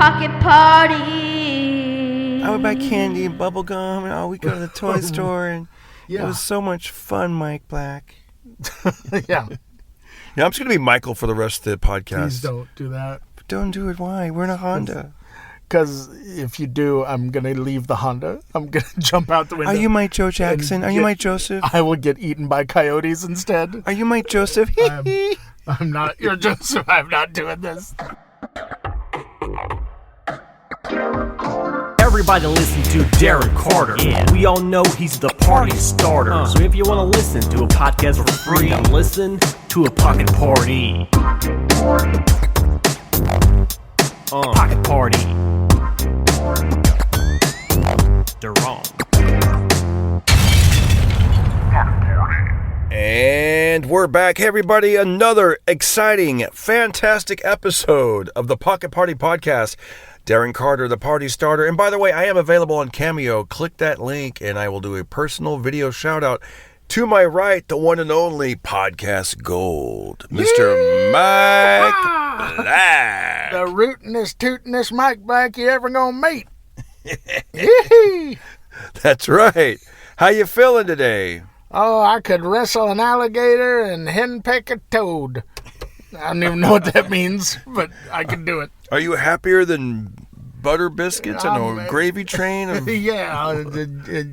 pocket party. I would buy candy and bubble gum, and we'd go to the toy store, and it was so much fun, Mike Black. Yeah. Yeah, I'm just going to be Michael for the rest of the podcast. Please don't do that. But don't do it. Why? We're in a Honda. Because if you do, I'm going to leave the Honda. I'm going to jump out the window. Are you Mike Joe Jackson? Are you Mike Joseph? I will get eaten by coyotes instead. Are you Mike Joseph? I'm not your Joseph. I'm not doing this. Everybody listen to Darren Carter. Yeah. We all know he's the party starter. So if you want to listen to a podcast for free, listen to a pocket party. Pocket party. Darren. And we're back. Hey, everybody. Another exciting, fantastic episode of the Pocket Party Podcast. Darren Carter, the party starter. And by the way, I am available on Cameo. Click that link and I will do a personal video shout out. To my right, the one and only Podcast Gold, Mr. Mike Black. The rootinest, tootinest Mike Black you ever gonna meet. That's right. How you feeling today? Oh, I could wrestle an alligator and henpeck a toad. I don't even know what that means, but I can do it. Are you happier than butter biscuits and a gravy train? Yeah,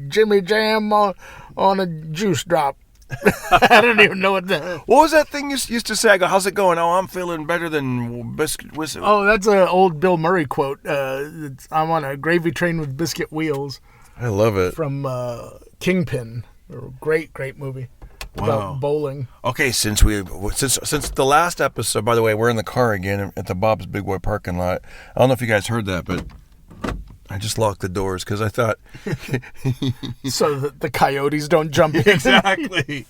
Jimmy Jam on a juice drop. I don't even know what that is. What was that thing you used to say? I go, how's it going? Oh, I'm feeling better than biscuit whistle. Oh, that's an old Bill Murray quote. I'm on a gravy train with biscuit wheels. I love it. From Kingpin. A great movie. About bowling. Okay, since the last episode, by the way, we're in the car again at the Bob's Big Boy parking lot. I don't know if you guys heard that, but I just locked the doors because I thought... so that the coyotes don't jump in. Exactly.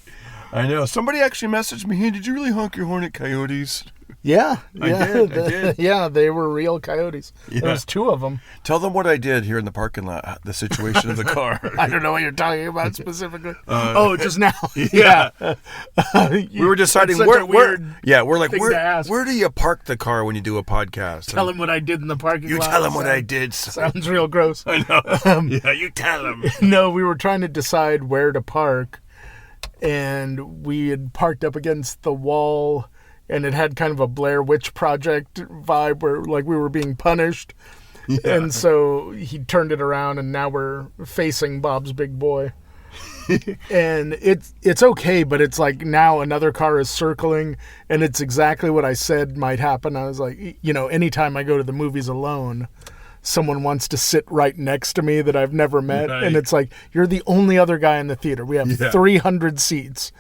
I know. Somebody actually messaged me, hey, did you really honk your horn at coyotes? Yeah. I did. Yeah, they were real coyotes. Yeah. There was 2 of them. Tell them what I did here in the parking lot, the situation of the car. I don't know what you're talking about specifically. Just now. Yeah. We were deciding where we're like, where do you park the car when you do a podcast? Tell them what I did in the parking lot. You tell them what I did. Sounds real gross. I know. Yeah, you tell them. No, we were trying to decide where to park, and we had parked up against the wall. And it had kind of a Blair Witch Project vibe where like we were being punished. Yeah. And so he turned it around and now we're facing Bob's Big Boy. And it's okay, but it's like now another car is circling and it's exactly what I said might happen. I was like, anytime I go to the movies alone, someone wants to sit right next to me that I've never met. Right. And it's like, you're the only other guy in the theater. We have 300 seats.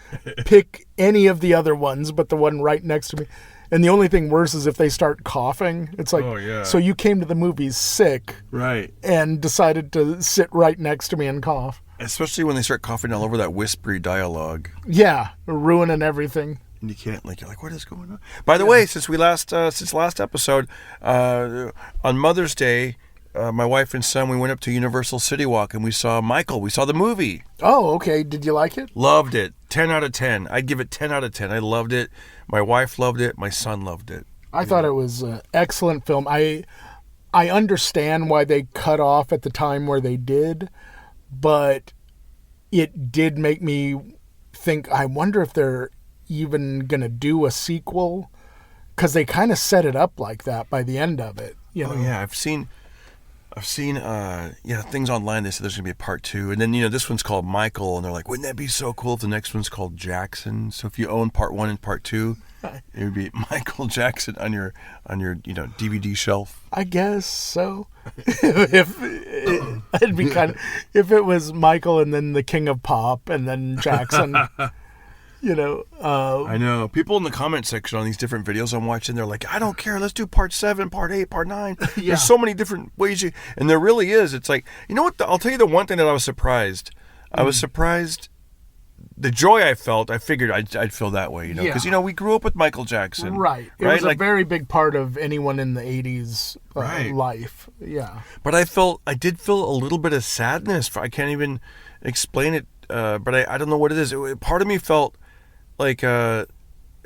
Pick any of the other ones, but the one right next to me. And the only thing worse is if they start coughing. It's like, so you came to the movies sick. Right. And decided to sit right next to me and cough. Especially when they start coughing all over that whispery dialogue. Yeah. Ruining everything. And you can't, you're like, what is going on? By the way, since last episode, on Mother's Day, my wife and son, we went up to Universal City Walk and we saw Michael. We saw the movie. Oh, okay. Did you like it? Loved it. 10 out of 10. I'd give it 10 out of 10. I loved it. My wife loved it. My son loved it. I thought it was an excellent film. I understand why they cut off at the time where they did, but it did make me think, I wonder if they're even gonna do a sequel, because they kind of set it up like that by the end of it. Oh yeah, I've seen things online. They said there's gonna be a part 2, and then this one's called Michael, and they're like, wouldn't that be so cool if the next one's called Jackson? So if you own part 1 and part 2, it would be Michael Jackson on your DVD shelf. I guess so. It'd be kind of, if it was Michael and then the King of Pop and then Jackson. I know. People in the comment section on these different videos I'm watching, they're like, I don't care. Let's do part 7, part 8, part 9. Yeah. There's so many different ways and there really is. It's like, you know what? I'll tell you the one thing that I was surprised. I was surprised. The joy I felt, I figured I'd feel that way, because, we grew up with Michael Jackson. Right. It was a very big part of anyone in the 80s life. Yeah. But I did feel a little bit of sadness. I can't even explain it, but I don't know what it is. Part of me felt like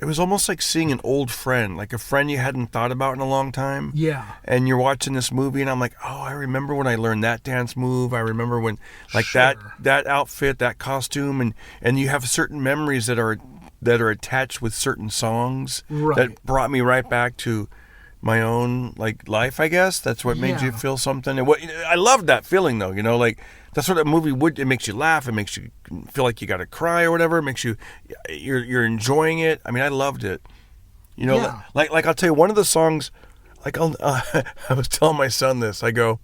it was almost like seeing an old friend, like a friend you hadn't thought about in a long time. Yeah. And you're watching this movie, and I'm like, oh, I remember when I learned that dance move. I remember when, like, Sure. that outfit, that costume, and you have certain memories that are attached with certain songs Right. that brought me right back to my own, like, life, I guess. That's what made you Yeah. feel something. And I loved that feeling, though, like, that's what a movie would. It makes you laugh. It makes you feel like you got to cry or whatever. It makes you're enjoying it. I mean, I loved it. Yeah. Like I'll tell you one of the songs. Like I was telling my son this. I go,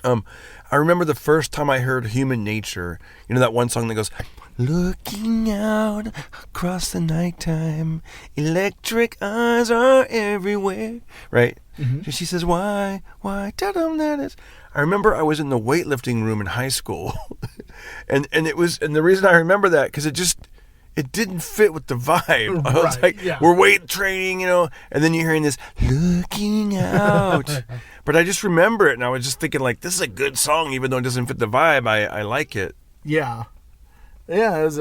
I remember the first time I heard "Human Nature." You know that one song that goes, "Looking out across the nighttime, electric eyes are everywhere." Right? Mm-hmm. She says, "Why? Tell them that is." I remember I was in the weightlifting room in high school, and the reason I remember that because it didn't fit with the vibe. I was like, we're weight training, and then you're hearing this "looking out," but I just remember it, and I was just thinking like, this is a good song, even though it doesn't fit the vibe. I like it. Yeah. Yeah, it was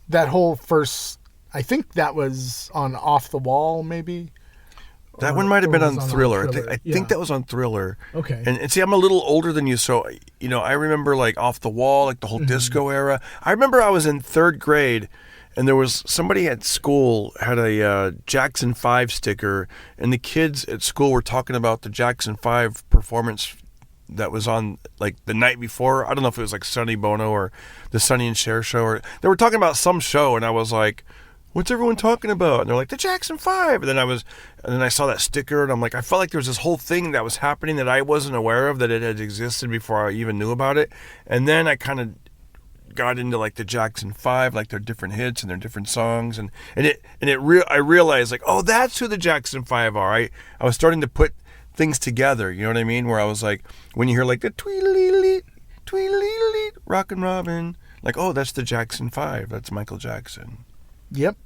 that whole first. I think that was on Off the Wall, maybe. That one might have been on was Thriller. I think that was on Thriller. Okay. And see, I'm a little older than you, so I remember like Off the Wall, like the whole disco era. I remember I was in 3rd grade, and there was somebody at school had a Jackson 5 sticker, and the kids at school were talking about the Jackson 5 performance that was on like the night before. I don't know if it was like Sonny Bono or the Sonny and Cher show, or they were talking about some show, and I was like, what's everyone talking about? And they're like, the Jackson 5. And then I saw that sticker, and I'm like, I felt like there was this whole thing that was happening that I wasn't aware of, that it had existed before I even knew about it. And then I kind of got into like the Jackson 5, like their different hits and their different songs, I realized like, oh, that's who the Jackson 5 are. I was starting to put things together, you know what I mean? Where I was like, when you hear like the tweedledee, tweedledee, Rockin' Robin, like, oh, that's the Jackson 5. That's Michael Jackson. Yep.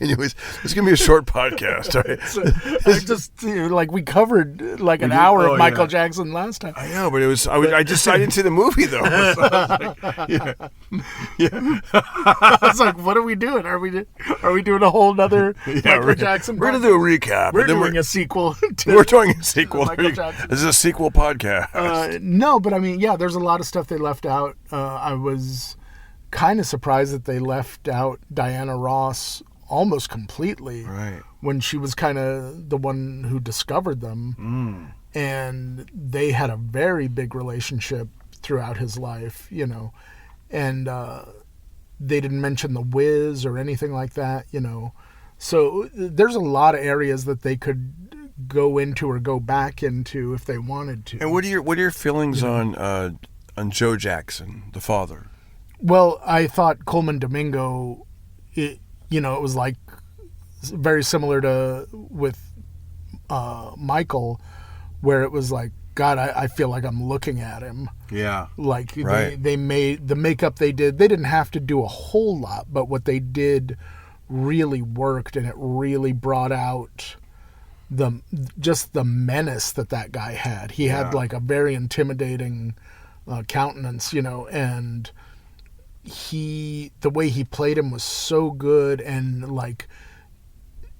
Anyways, it's gonna be a short podcast. All right? So, I just like we covered like an hour of Michael Jackson last time. I know, but it was. I didn't see the movie though. So I was like, yeah. I was like, what are we doing? Are we doing a whole nother Michael Jackson? We're gonna do a recap. We're doing a sequel. We're doing a sequel. Michael Jackson. This is a sequel podcast. No, but I mean, yeah, there's a lot of stuff they left out. I was kind of surprised that they left out Diana Ross almost completely, right, when she was kind of the one who discovered them. And they had a very big relationship throughout his life, and they didn't mention the Wiz or anything like that, so there's a lot of areas that they could go into or go back into if they wanted to. And what are your feelings on Joe Jackson, the father? Well, I thought Coleman Domingo, it was like very similar to with Michael, where it was like, God, I feel like I'm looking at him. Yeah. Like right. they made the makeup they did. They didn't have to do a whole lot, but what they did really worked, and it really brought out the menace that guy had. He had like a very intimidating countenance, and the way he played him was so good. And like,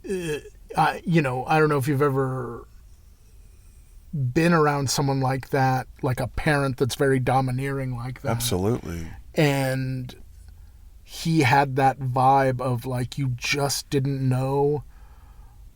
I don't know if you've ever been around someone like that, like a parent that's very domineering like that. Absolutely. And he had that vibe of like, you just didn't know.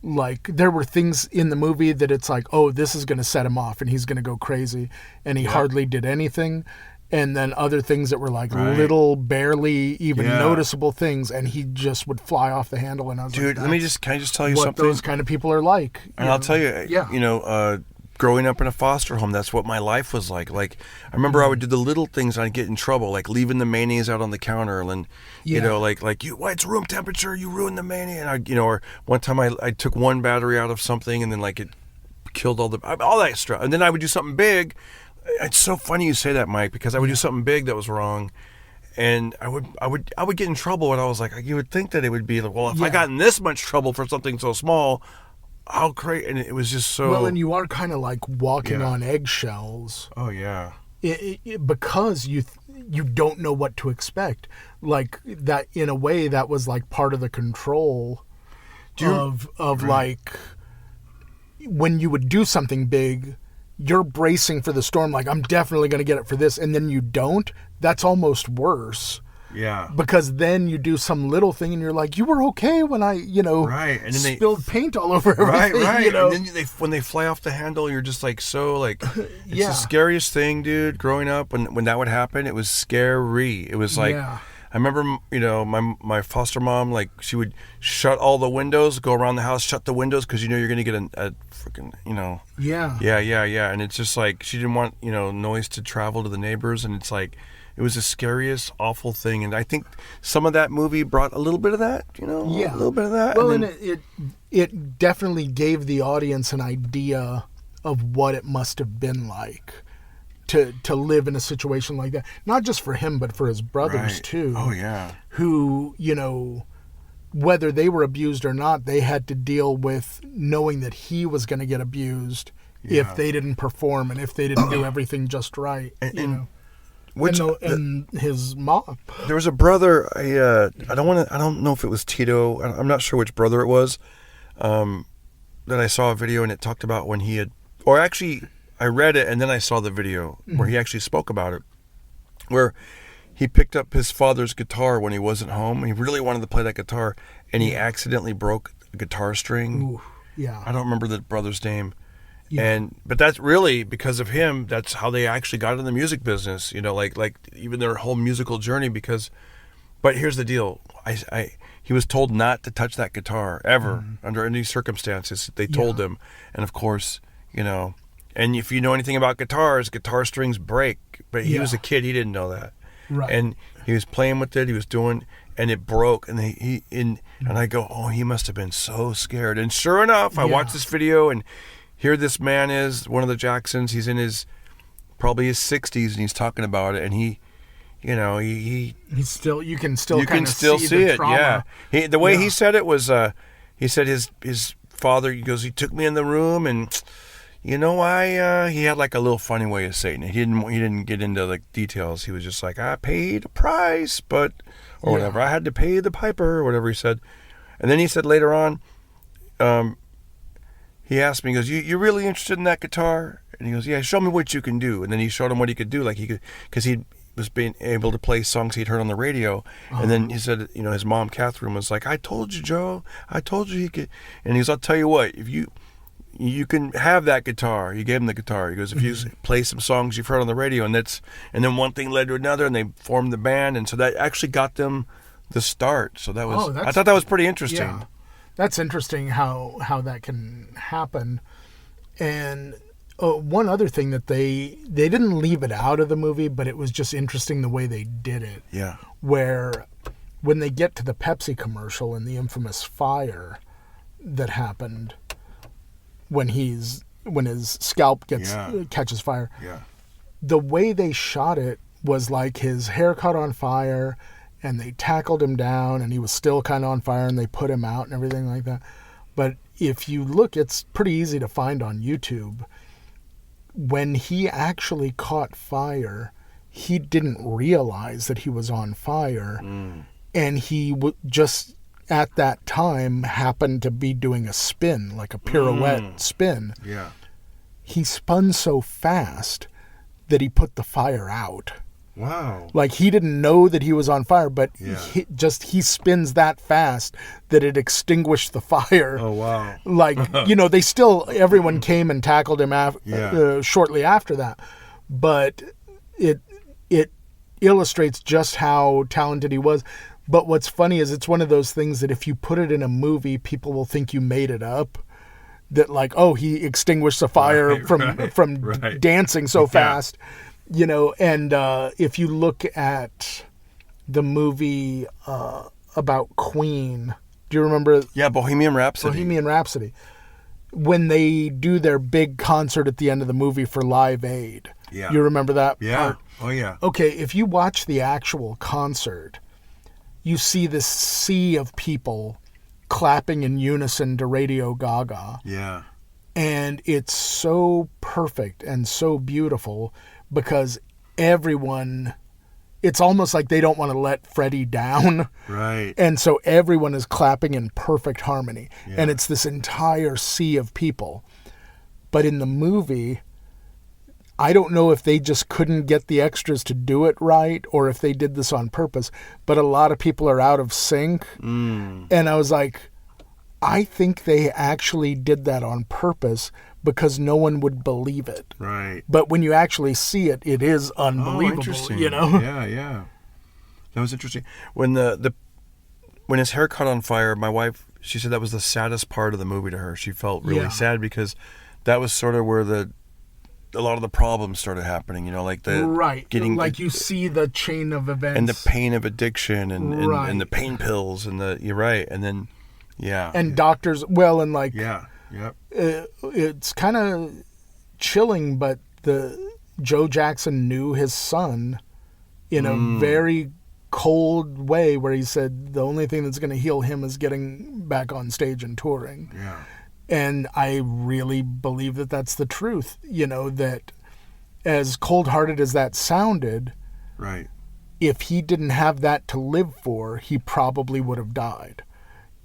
Like, there were things in the movie that it's like, oh, this is going to set him off and he's going to go crazy, and he hardly did anything. And then other things that were like little, barely even noticeable things, and he just would fly off the handle. And I was dude, like, can I just tell you what something? Those kind of people are like. And I'll tell you, growing up in a foster home, that's what my life was like. Like, I remember I would do the little things and I'd get in trouble, like leaving the mayonnaise out on the counter, and it's room temperature, you ruined the mayonnaise. And or one time I took one battery out of something, and then like it killed all that stuff. And then I would do something big. It's so funny you say that, Mike, because I would do something big that was wrong, and I would get in trouble. And I was like, you would think that it would be like, well, if I got in this much trouble for something so small, how crazy. And it was just so. Well, and you are kind of like walking on eggshells. Oh yeah. Because you don't know what to expect. Like that, in a way, that was like part of the control of like when you would do something big, you're bracing for the storm. Like, I'm definitely going to get it for this. And then you don't. That's almost worse. Yeah. Because then you do some little thing and you're like, you were okay when I, right. And then spilled paint all over everything. Right. And then when they fly off the handle, you're just like, so like, it's the scariest thing, dude. Growing up, when that would happen, it was scary. It was like, I remember, my foster mom, like, she would shut all the windows, go around the house, shut the windows, because you're going to get a freaking, Yeah. And it's just like, she didn't want, noise to travel to the neighbors. And it's like, it was the scariest, awful thing. And I think some of that movie brought a little bit of that, a little bit of that. Well, and it definitely gave the audience an idea of what it must have been like to live in a situation like that. Not just for him, but for his brothers, too. Oh, yeah. Who, whether they were abused or not, they had to deal with knowing that he was going to get abused if they didn't perform and if they didn't do everything just right, and his mom. There was a brother. I don't know if it was Tito. I'm not sure which brother it was. That I saw a video and it talked about when he had, or actually, I read it and then I saw the video where he actually spoke about it, where he picked up his father's guitar when he wasn't home. He really wanted to play that guitar, and he accidentally broke a guitar string. Ooh, yeah. I don't remember the brother's name. Yeah. But that's really because of him. That's how they actually got in the music business. Like even their whole musical journey. But here's the deal: he was told not to touch that guitar ever under any circumstances. They told him, and of course, and if you know anything about guitars, guitar strings break. But he was a kid; he didn't know that. Right. And he was playing with it. He was doing, and it broke. And and I go, oh, he must have been so scared. And sure enough, I watched this video and. Here this man is, one of the Jacksons. He's in probably his 60s, and he's talking about it. And he's still, you can still see it. Trauma. Yeah. The way he said it was, he said his father. He goes, he took me in the room, and he had like a little funny way of saying it. He didn't get into the details. He was just like, I paid a price, or whatever. I had to pay the piper, or whatever he said. And then he said later on, he asked me, he goes, you really interested in that guitar? And he goes, yeah, show me what you can do. And then he showed him what he could do, because he was being able to play songs he'd heard on the radio. And then he said, his mom, Catherine, was like, I told you, Joe, I told you he could. And he goes, I'll tell you what, if you can have that guitar. He gave him the guitar. He goes, if you play some songs you've heard on the radio, and then one thing led to another, and they formed the band. And so that actually got them the start. So that was, I thought that was pretty interesting. Yeah. That's interesting how that can happen. And one other thing that they didn't leave it out of the movie, but it was just interesting the way they did it. Yeah. Where when they get to the Pepsi commercial and the infamous fire that happened when his scalp catches fire. Yeah. The way they shot it was like his hair caught on fire, and they tackled him down, and he was still kind of on fire, and they put him out and everything like that. But if you look, it's pretty easy to find on YouTube. When he actually caught fire, he didn't realize that he was on fire, and he just at that time happened to be doing a spin, like a pirouette spin. Yeah. He spun so fast that he put the fire out. Wow. Like, he didn't know that he was on fire, but he spins that fast that it extinguished the fire. Oh, wow. Like, everyone came and tackled him shortly after that. But it illustrates just how talented he was. But what's funny is it's one of those things that if you put it in a movie, people will think you made it up. That like, oh, he extinguished the fire from dancing so fast. And if you look at the movie about Queen, do you remember? Yeah, Bohemian Rhapsody. Bohemian Rhapsody. When they do their big concert at the end of the movie for Live Aid. Yeah. You remember that part? Oh, yeah. Okay, if you watch the actual concert, you see this sea of people clapping in unison to Radio Gaga. Yeah. And it's so perfect and so beautiful because everyone it's almost like they don't want to let Freddie down. Right. And so everyone is clapping in perfect harmony. Yeah. And it's this entire sea of people. But in the movie, I don't know if they just couldn't get the extras to do it right or if they did this on purpose. But a lot of people are out of sync. And I was like, I think they actually did that on purpose because no one would believe it. Right. But when you actually see it, it is unbelievable. Interesting. You know? Yeah. That was interesting. When when his hair caught on fire, my wife, she said that was the saddest part of the movie to her. She felt really sad because that was sort of where a lot of the problems started happening, like getting like you see the chain of events and the pain of addiction and the pain pills and you're right. And then, and doctors, and like, it's kind of chilling, but Joe Jackson knew his son in a very cold way where he said the only thing that's going to heal him is getting back on stage and touring. Yeah. And I really believe that that's the truth, that as cold-hearted as that sounded, right, if he didn't have that to live for, he probably would have died.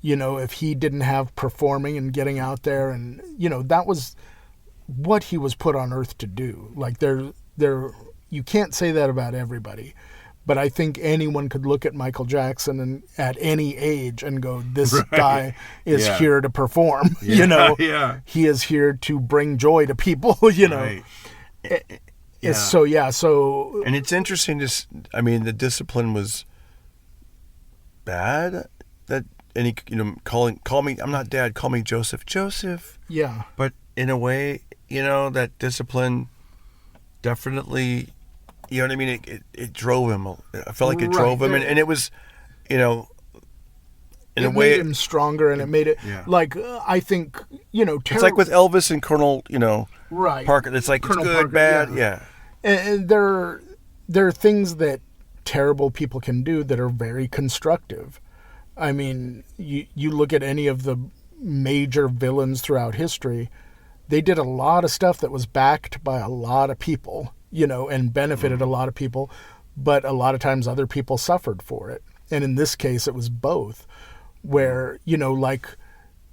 If he didn't have performing and getting out there and, that was what he was put on earth to do. Like you can't say that about everybody. But I think anyone could look at Michael Jackson and at any age and go, this guy is here to perform. He is here to bring joy to people. Right. So. And it's interesting. The discipline was bad. And he, call me. I'm not Dad. Call me Joseph. Joseph. Yeah. But in a way, that discipline definitely. You know what I mean? It drove him. I felt like it drove him, and it was, in a way, made him stronger, and it made it I think it's like with Elvis and Colonel, Parker. It's like Colonel it's good, Parker, bad, And there are things that terrible people can do that are very constructive. I mean, you look at any of the major villains throughout history, they did a lot of stuff that was backed by a lot of people. And benefited a lot of people, but a lot of times other people suffered for it. And in this case, it was both, where,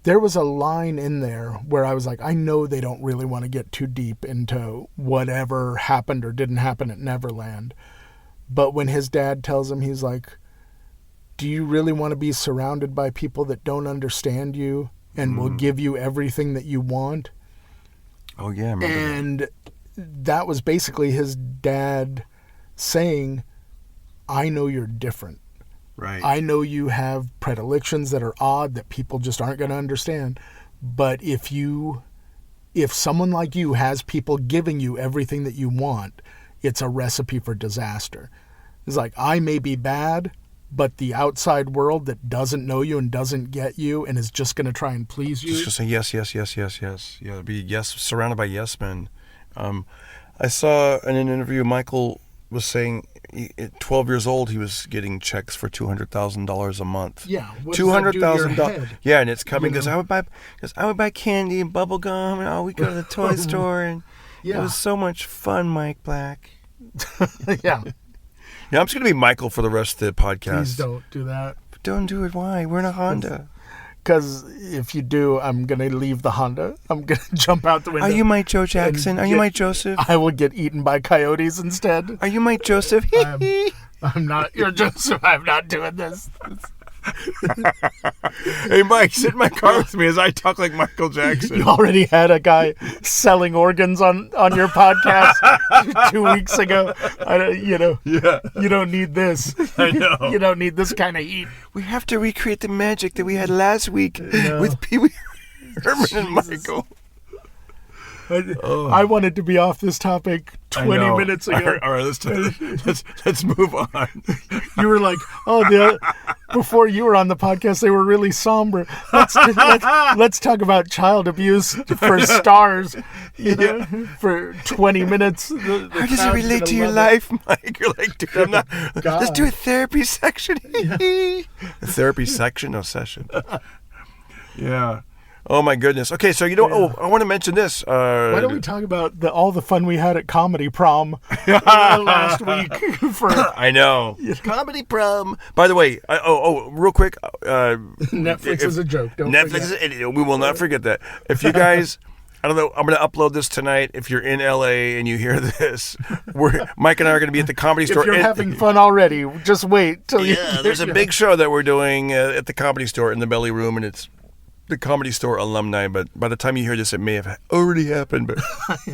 there was a line in there where I was like, I know they don't really want to get too deep into whatever happened or didn't happen at Neverland. But when his dad tells him, he's like, do you really want to be surrounded by people that don't understand you and will give you everything that you want? Oh, yeah. I remember and that was basically his dad saying, I know you're different. Right. I know you have predilections that are odd that people just aren't going to understand. But if someone like you has people giving you everything that you want, it's a recipe for disaster. It's like, I may be bad, but the outside world that doesn't know you and doesn't get you and is just going to try and please you. Just going to say yes. Yeah, be surrounded by yes men. I saw in an interview Michael was saying at 12 years old he was getting checks for $200,000 a month. Yeah, $200,000. Yeah, and it's coming because I would buy candy and bubble gum and we go to the toy store and it was so much fun, Mike Black. Yeah. Yeah, I'm just gonna be Michael for the rest of the podcast. Please don't do that. But don't do it. Why? We're in a Honda. Because if you do, I'm going to leave the Honda. I'm going to jump out the window. Are you my Joe Jackson? Are you my Joseph? I will get eaten by coyotes instead. Are you my Joseph? I'm not your Joseph. I'm not doing this. Hey, Mike, sit in my car with me as I talk like Michael Jackson. You already had a guy selling organs on your podcast 2 weeks ago. You don't need this. I know. You don't need this kind of heat. We have to recreate the magic that we had last week with Pee Wee Herman and Michael. I wanted to be off this topic 20 minutes ago. All right, let's move on. You were like, before you were on the podcast, they were really somber. Let's talk about child abuse for stars. For 20 minutes. How does it relate to your life, Mike? You're like, dude, I'm not. Let's do a therapy section. A therapy section, no session. Yeah. Oh my goodness. Okay, so I want to mention this. Why don't we talk about all the fun we had at Comedy Prom last week? I know. Comedy Prom. By the way, real quick. Netflix is a joke. Don't forget. We will not forget that. If you guys, I don't know, I'm going to upload this tonight. If you're in LA and you hear this, Mike and I are going to be at the Comedy Store. If you're having fun already, just wait till you. Yeah, there's a big show that we're doing at the Comedy Store in the Belly Room, and it's the Comedy Store alumni, but by the time you hear this, it may have already happened. But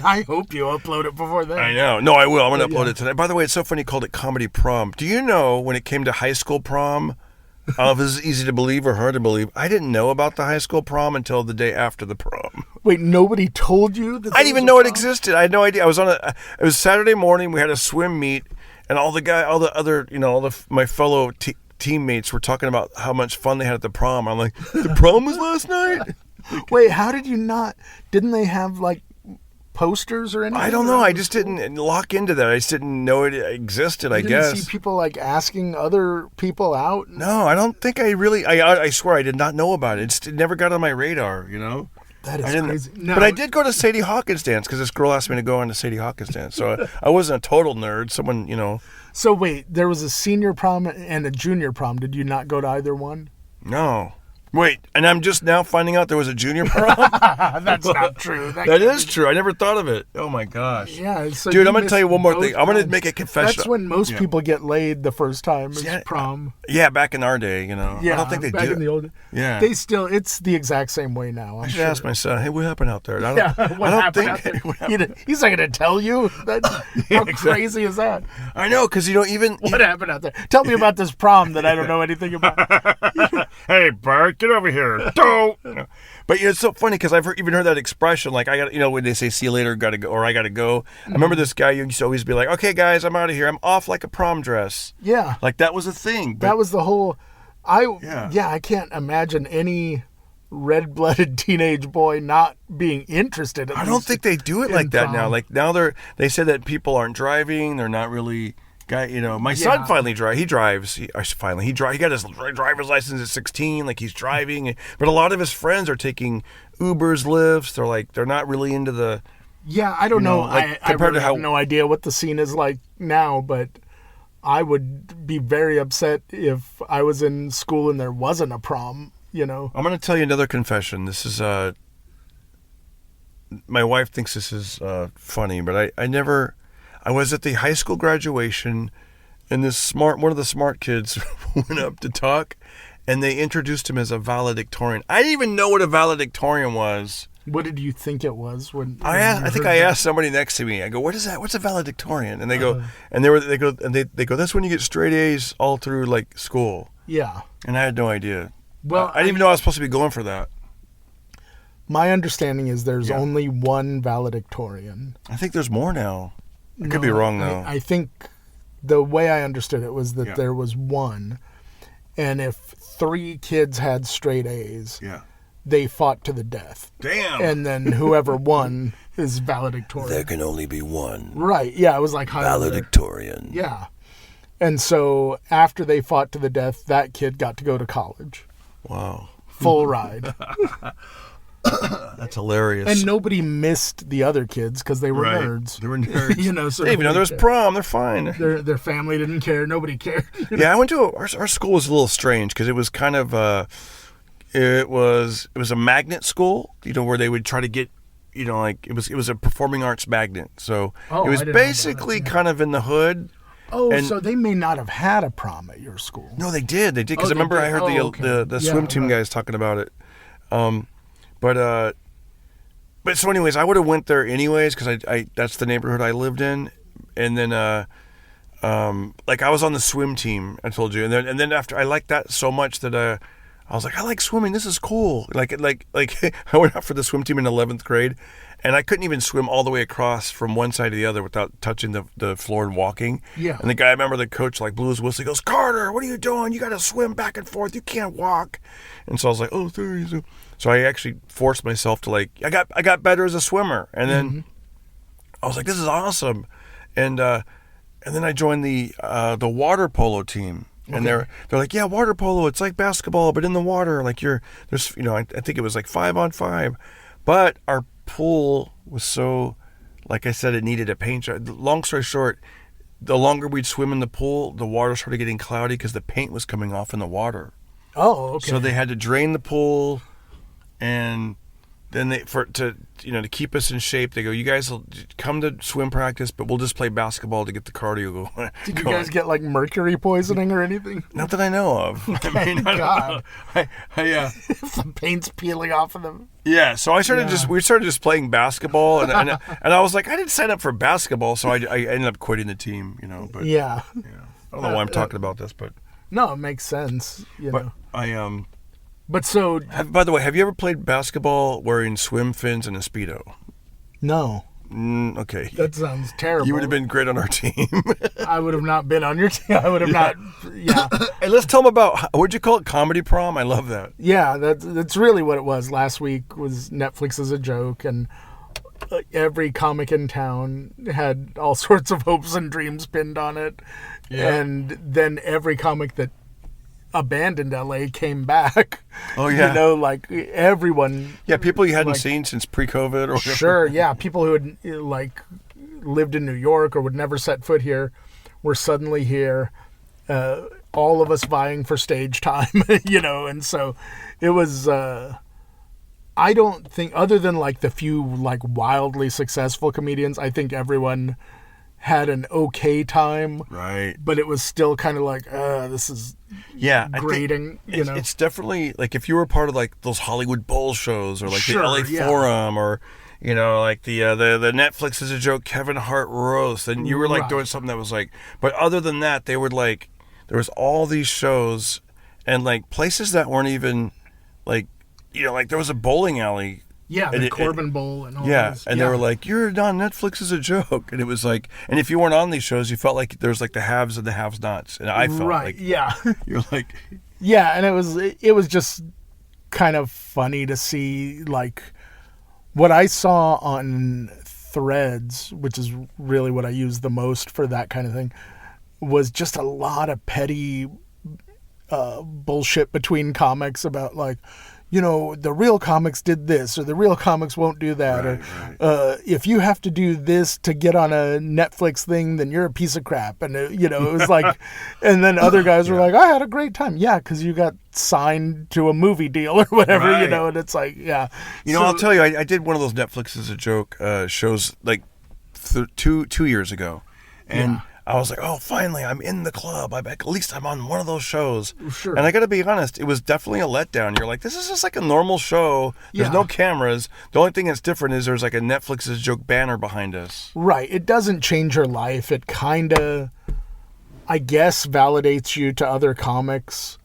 I hope you upload it before then. I know. No, I will. I'm going to upload it tonight. By the way, it's so funny you called it Comedy Prom. Do you know when it came to high school prom, I don't know if this is easy to believe or hard to believe, I didn't know about the high school prom until the day after the prom. Wait, nobody told you that? I didn't even know it existed. I had no idea. It was Saturday morning. We had a swim meet, and all the other, my fellow teammates were talking about how much fun they had at the prom. I'm like, the prom was last night? Wait, how did you not? Didn't they have like posters or anything? I don't know. I just didn't lock into that. I just didn't know it existed, I guess. Didn't see people like asking other people out? No, I don't think I really, I swear I did not know about it. It never got on my radar, That is crazy. No. But I did go to Sadie Hawkins' dance because this girl asked me to go on to Sadie Hawkins' dance. So I wasn't a total nerd. Someone, So wait, there was a senior prom and a junior prom. Did you not go to either one? No. Wait, and I'm just now finding out there was a junior prom? That's not true. That is true. I never thought of it. Oh, my gosh. Yeah. So dude, I'm going to tell you one more thing. I'm going to make a confession. That's when most people get laid the first time is prom. Yeah, back in our day, Yeah, I don't think they back do. in the old. Yeah. It's the exact same way now. I should ask my son, hey, what happened out there? What happened out there? He's not going to tell you. How crazy is that? I know, because even... What happened out there? Tell me about this prom that I don't know anything about. Hey, Bart, get over here. Don't. But it's so funny because I've even heard that expression, like, I got, when they say see you later, gotta go, or I gotta go. I remember this guy used to always be like, okay, guys, I'm out of here. I'm off like a prom dress. Yeah. Like, that was a thing. That was the whole... I can't imagine any red-blooded teenage boy not being interested. I don't think they do it like that now. Like, now they say that people aren't driving. They're not really... my son finally drives. He drives. He got his driver's license at 16. Like, he's driving. But a lot of his friends are taking Ubers, Lyfts. They're not really into the... Yeah, I don't know. I really have no idea what the scene is like now, but I would be very upset if I was in school and there wasn't a prom, I'm going to tell you another confession. This is... my wife thinks this is funny, but I was at the high school graduation, and one of the smart kids went up to talk, and they introduced him as a valedictorian. I didn't even know what a valedictorian was. What did you think it was when I think I asked somebody next to me. I go, "What is that? What's a valedictorian?" And they go, they go, "That's when you get straight A's all through like school." Yeah. And I had no idea. Well, I didn't even know I was supposed to be going for that. My understanding is there's only one valedictorian. I think there's more now. I could be wrong, though. I think the way I understood it was that there was one, and if 3 kids had straight A's, they fought to the death. Damn. And then whoever won is valedictorian. There can only be one. Right, yeah, it was like valedictorian. Yeah. And so after they fought to the death, that kid got to go to college. Wow. Full ride. That's hilarious. And nobody missed the other kids because they were nerds. They were nerds. So they even know there was prom. They're fine. Their family didn't care. Nobody cared. Yeah, I went to our school was a little strange because it was kind of it was a magnet school. Where they would try to get it was a performing arts magnet. So it was basically kind of in the hood. Oh, so they may not have had a prom at your school. No, they did. They did because I remember I heard the swim team guys talking about it. But so anyways, I would have went there anyways because I that's the neighborhood I lived in, and then I was on the swim team. I told you, and then after I liked that so much that I was like, I like swimming. This is cool. Like I went out for the swim team in 11th grade, and I couldn't even swim all the way across from one side to the other without touching the floor and walking. Yeah. And the guy, the coach blew his whistle. He goes, Carter, what are you doing? You got to swim back and forth. You can't walk. And so I was like, oh, sorry. So I actually forced myself to I got better as a swimmer. And then I was like, this is awesome. And then I joined the water polo team. And they're like, yeah, water polo, it's like basketball, but in the water. Like there's, I think it was like 5-on-5. But our pool was so, like I said, it needed a paint job. Long story short, the longer we'd swim in the pool, the water started getting cloudy because the paint was coming off in the water. Oh, okay. So they had to drain the pool, and then to keep us in shape, they go, you guys will come to swim practice, but we'll just play basketball to get the cardio going. Did you guys get like mercury poisoning or anything? Not that I know of. I mean, God. I If the paint's peeling off of them. Yeah, so we started just playing basketball, and I was like, I didn't sign up for basketball, so I ended up quitting the team, But yeah. I don't know why I'm talking about this, but no, it makes sense. But I But so, by the way, have you ever played basketball wearing swim fins and a Speedo? no. Okay. That sounds terrible. You would have been great on our team. I would have not been on your team. I would have not. Yeah. Hey, let's tell them about, what'd you call it? Comedy Prom? I love that. Yeah, that's really what it was. Last week was Netflix as a joke, and every comic in town had all sorts of hopes and dreams pinned on it. Yeah. And then every comic that abandoned LA came back. Oh yeah. Like everyone. Yeah, people you hadn't seen since pre-COVID or whatever. Sure, yeah. People who had like lived in New York or would never set foot here were suddenly here. All of us vying for stage time, and so it was I don't think, other than like the few like wildly successful comedians, I think everyone had an okay time. Right. But it was still kind of like, this is grating, It's definitely, like, if you were part of, like, those Hollywood Bowl shows or, like, the LA Forum or, like the Netflix is a joke, Kevin Hart roast, and you were, like, doing something that was, like, but other than that, they would, like, there was all these shows and, like, places that weren't even, like, like, there was a bowling alley. Yeah, the Corbin Bowl and all those. Yeah, and they were like, you're on Netflix as a joke. And it was like, and if you weren't on these shows, you felt like there was like the haves and the have-nots. And I felt like, you're like. Yeah, and it was just kind of funny to see, like, what I saw on Threads, which is really what I use the most for that kind of thing, was just a lot of petty bullshit between comics about, like, the real comics did this, or the real comics won't do that, or if you have to do this to get on a Netflix thing, then you're a piece of crap. And, it was like, and then other guys were like, I had a great time. Yeah, because you got signed to a movie deal or whatever, and it's like, I'll tell you, I did one of those Netflix as a joke shows like 2 years ago. And I was like, oh, finally, I'm in the club. At least I'm on one of those shows. Sure. And I got to be honest, it was definitely a letdown. You're like, this is just like a normal show. There's no cameras. The only thing that's different is there's like a Netflix's joke banner behind us. Right. It doesn't change your life. It kind of, I guess, validates you to other comics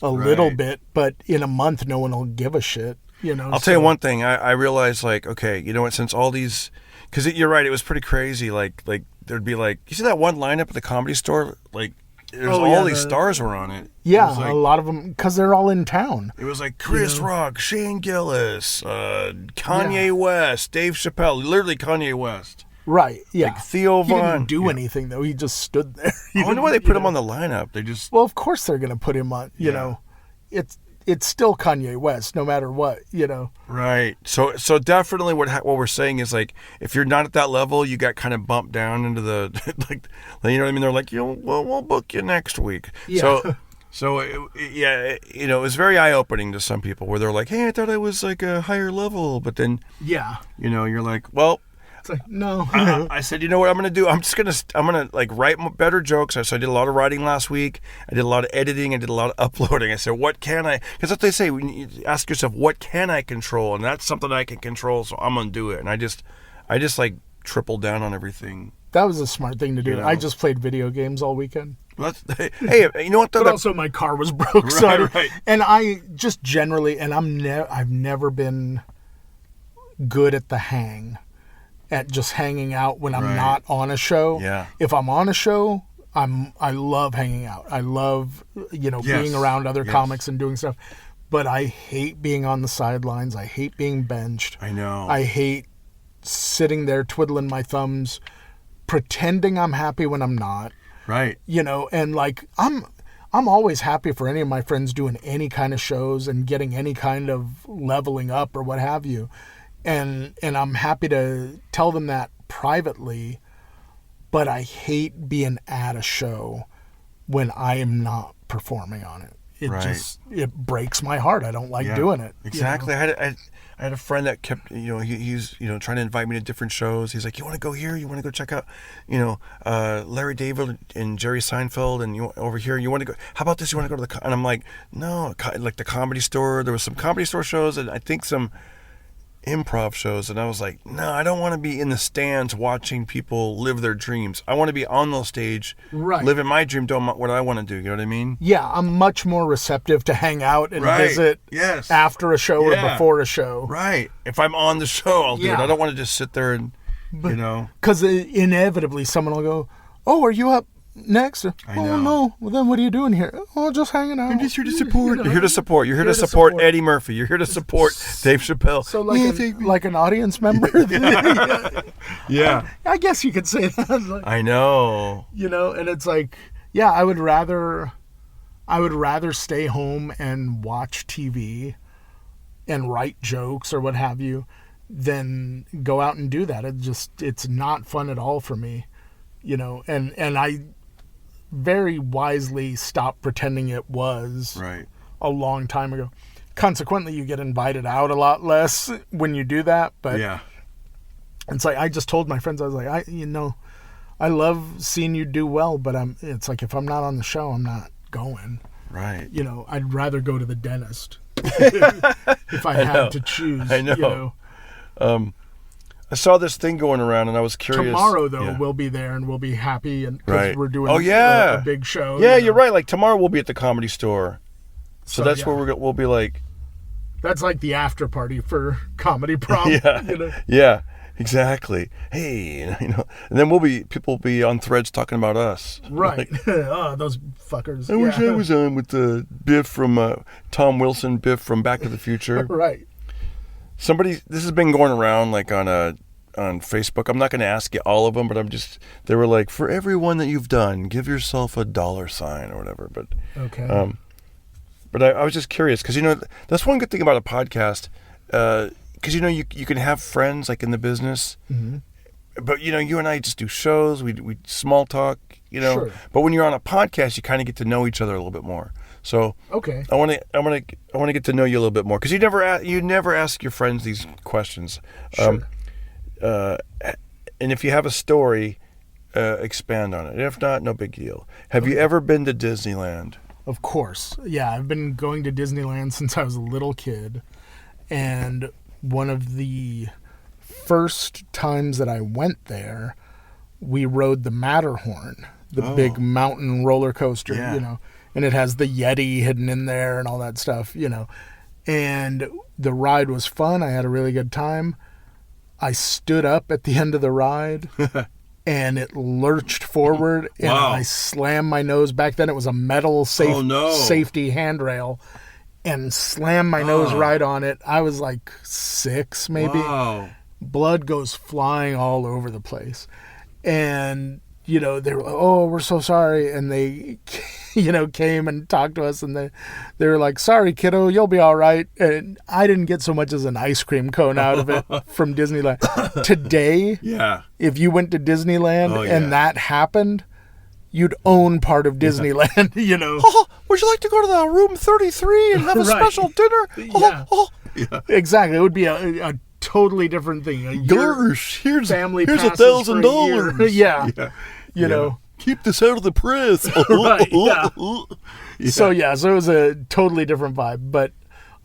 a little bit. But in a month, no one will give a shit. I'll tell you one thing. I realized, like, okay, you know what? Since all these, because you're right, it was pretty crazy. Like there'd be like, you see that one lineup at the Comedy Store? Like, there's all these stars were on it. Yeah, like, a lot of them, because they're all in town. It was like Chris Rock, Shane Gillis, Kanye West, Dave Chappelle, literally Kanye West. Right, yeah. Like Theo Von. He didn't do anything, though. He just stood there. I wonder why they put him on the lineup. They just... Well, of course they're going to put him on, It's still Kanye West, no matter what, Right. So definitely what we're saying is, like, if you're not at that level, you got kind of bumped down into the, like, you know what I mean? They're like, we'll book you next week. Yeah. So it was very eye-opening to some people where they're like, hey, I thought I was like a higher level, but then, you're like, well. It's like, no. I said, you know what I'm going to do? I'm going to like write better jokes. So I did a lot of writing last week. I did a lot of editing. I did a lot of uploading. I said, what can I, because that's what they say, when you ask yourself, what can I control? And that's something I can control. So I'm going to do it. And I just like tripled down on everything. That was a smart thing to do. I just played video games all weekend. Hey, you know what? But also my car was broke. Right. And I just generally, and I've never been good at the hang. At just hanging out when I'm not on a show. Yeah. If I'm on a show, I love hanging out. I love, being around other comics and doing stuff. But I hate being on the sidelines. I hate being benched. I know. I hate sitting there twiddling my thumbs, pretending I'm happy when I'm not. Right. And like I'm I'm always happy for any of my friends doing any kind of shows and getting any kind of leveling up or what have you. And I'm happy to tell them that privately, but I hate being at a show when I am not performing on it. It breaks my heart. I don't like doing it. Exactly. You know? I had a friend that kept, he's trying to invite me to different shows. He's like, you want to go here? You want to go check out, Larry David and Jerry Seinfeld, and you over here, you want to go, how about this? You want to go to and I'm like, no, like the Comedy Store. There was some Comedy Store shows and I think some improv shows, and I was like, no, I don't want to be in the stands watching people live their dreams. I want to be on the stage, living my dream, doing what I want to do. You know what I mean? Yeah, I'm much more receptive to hang out and visit after a show or before a show. Right. If I'm on the show, I'll do it. I don't want to just sit there and, Because inevitably someone will go, oh, are you up next? I know. No. Well, then what are you doing here? Oh, just hanging out. I'm just here to support. You're here to support. You're here to support Eddie Murphy. You're here to support Dave Chappelle. So like an audience member? Yeah. I guess you could say that. I know. And it's like, yeah, I would rather stay home and watch TV and write jokes or what have you than go out and do that. It's not fun at all for me. And I very wisely stopped pretending it was a long time ago. Consequently, you get invited out a lot less when you do that. But it's like, I just told my friends, I was like, I love seeing you do well, but it's like, if I'm not on the show, I'm not going. Right. I'd rather go to the dentist if I had to choose. I know. I saw this thing going around, and I was curious. Tomorrow, though, we'll be there, and we'll be happy, and because we're doing a big show. Yeah, you're right. Like, tomorrow we'll be at the Comedy Store. So that's where we'll be like... That's like the after party for Comedy Prom. Yeah, exactly. Hey, and then people will be on Threads talking about us. Right. Oh, those fuckers. I wish I was on with Biff from... Tom Wilson, Biff from Back to the Future. Right. This has been going around like on Facebook. I'm not going to ask you all of them, but they were like, for everyone that you've done, give yourself a $sign or whatever. But okay. But I was just curious because that's one good thing about a podcast, because you can have friends like in the business, but you and I just do shows. We small talk, Sure. But when you're on a podcast, you kind of get to know each other a little bit more. So okay, I want to get to know you a little bit more because you never ask your friends these questions. Sure. And if you have a story, expand on it. If not, no big deal. Have you ever been to Disneyland? Of course, yeah. I've been going to Disneyland since I was a little kid, and one of the first times that I went there, we rode the Matterhorn, the big mountain roller coaster, and it has the Yeti hidden in there and all that stuff, and the ride was fun. I had a really good time. I stood up at the end of the ride and it lurched forward and I slammed my nose. Back then it was a metal safety handrail, and slammed my nose right on it. I was like 6 maybe. Wow. Blood goes flying all over the place. And, they were like, oh, we're so sorry. And they, came and talked to us, and they were like, sorry, kiddo, you'll be all right. And I didn't get so much as an ice cream cone out of it from Disneyland. Today, if you went to Disneyland and that happened, you'd own part of Disneyland, Would you like to go to the room 33 and have a special dinner? Exactly. It would be a totally different thing. Gosh, here's $1,000. Yeah. Keep this out of the press. Right, yeah. So it was a totally different vibe, but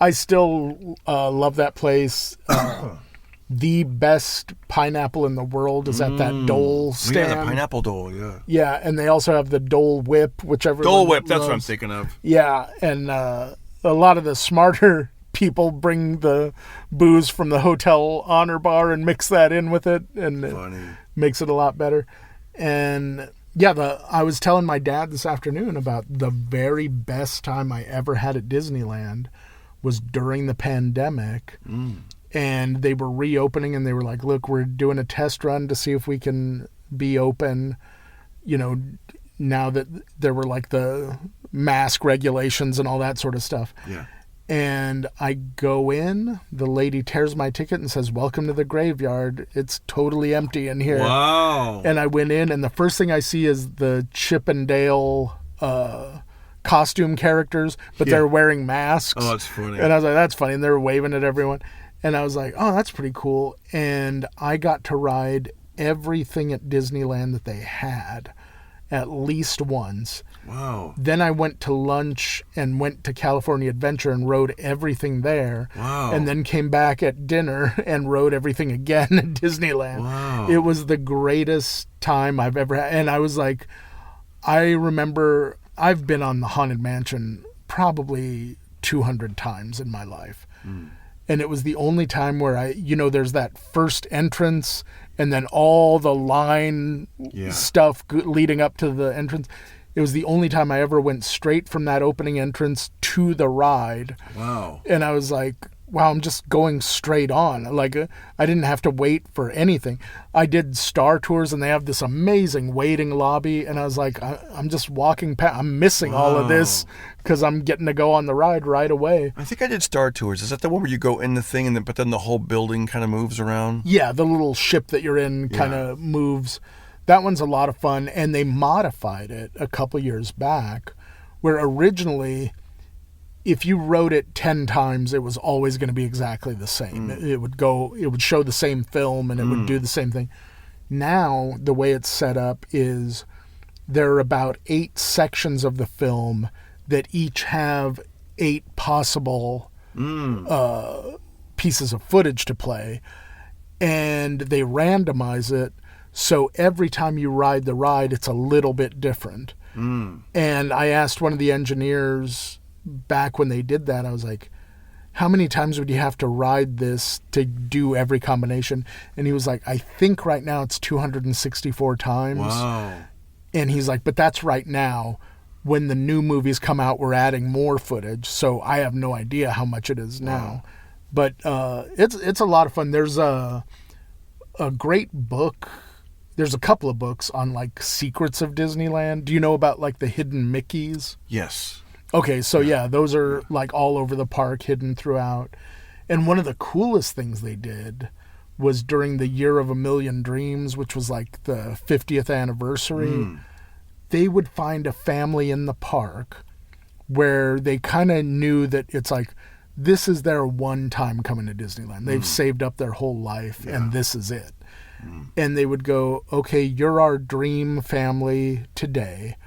I still love that place. The best pineapple in the world is at that Dole stand. Yeah, the pineapple Dole, yeah. Yeah, and they also have the Dole Whip, whichever. Dole Whip, that's what I'm thinking of. Yeah, and a lot of the smarter people bring the booze from the hotel honor bar and mix that in with it, and it makes it a lot better. And I was telling my dad this afternoon about the very best time I ever had at Disneyland was during the pandemic. And they were reopening, and they were like, look, we're doing a test run to see if we can be open, now that there were like the mask regulations and all that sort of stuff. Yeah. And I go in, the lady tears my ticket and says, "Welcome to the graveyard. It's totally empty in here." Wow. And I went in, and the first thing I see is the Chip and Dale costume characters, but they're wearing masks. Oh, that's funny. And I was like, that's funny. And they're waving at everyone. And I was like, oh, that's pretty cool. And I got to ride everything at Disneyland that they had at least once. Wow. Then I went to lunch and went to California Adventure and rode everything there. Wow. And then came back at dinner and rode everything again at Disneyland. Wow. It was the greatest time I've ever had. And I was like, I remember I've been on the Haunted Mansion probably 200 times in my life. And it was the only time where there's that first entrance and then all the line stuff leading up to the entrance. It was the only time I ever went straight from that opening entrance to the ride. Wow. And I was like, wow, I'm just going straight on. Like, I didn't have to wait for anything. I did Star Tours, and they have this amazing waiting lobby. And I was like, I'm just walking past. I'm missing all of this because I'm getting to go on the ride right away. I think I did Star Tours. Is that the one where you go in the thing, but then the whole building kind of moves around? Yeah, the little ship that you're in kind of moves. That one's a lot of fun, and they modified it a couple years back, where originally, if you rode it 10 times, it was always going to be exactly the same. It would show the same film, and it would do the same thing. Now, the way it's set up is there are about 8 sections of the film that each have 8 possible pieces of footage to play, and they randomize it. So every time you ride the ride, it's a little bit different. And I asked one of the engineers back when they did that, I was like, how many times would you have to ride this to do every combination? And he was like, I think right now it's 264 times. Wow. And he's like, but that's right now. When the new movies come out, we're adding more footage. So I have no idea how much it is now. But it's a lot of fun. There's a great book. There's a couple of books on like secrets of Disneyland. Do you know about like the hidden Mickeys? Yes. Okay, so yeah, those are like all over the park, hidden throughout. And one of the coolest things they did was during the Year of a Million Dreams, which was like the 50th anniversary, they would find a family in the park where they kind of knew that it's like, this is their one time coming to Disneyland. They've saved up their whole life, and this is it. And they would go, okay, you're our dream family today.